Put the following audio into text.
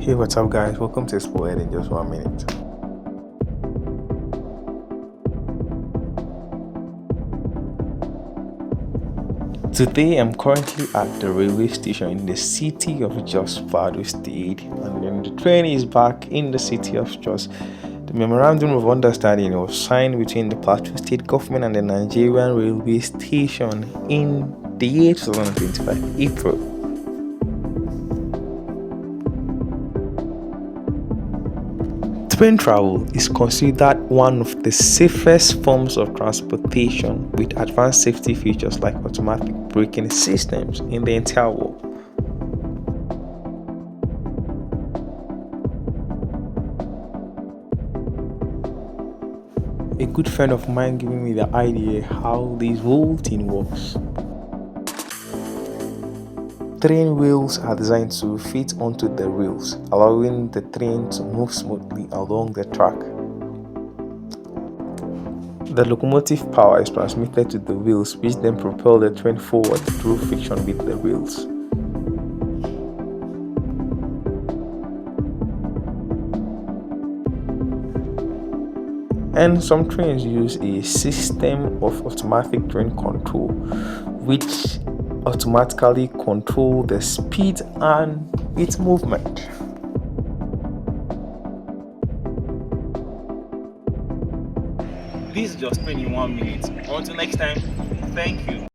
Hey, what's up, guys? Welcome to Explore in just 1 minute. Today, I'm currently at the railway station in the city of Jos State, and then the train is back in the city of Jos. The memorandum of understanding was signed between the Plateau State government and the Nigerian railway station in the year 2025, April. Train travel is considered one of the safest forms of transportation with advanced safety features like automatic braking systems in the entire world. A good friend of mine giving me the idea how this whole thing works. Train wheels are designed to fit onto the rails, allowing the train to move smoothly along the track. The locomotive power is transmitted to the wheels, which then propel the train forward through friction with the wheels. And some trains use a system of automatic train control, which automatically control the speed and its movement. This is just 21 minutes. Until next time, thank you.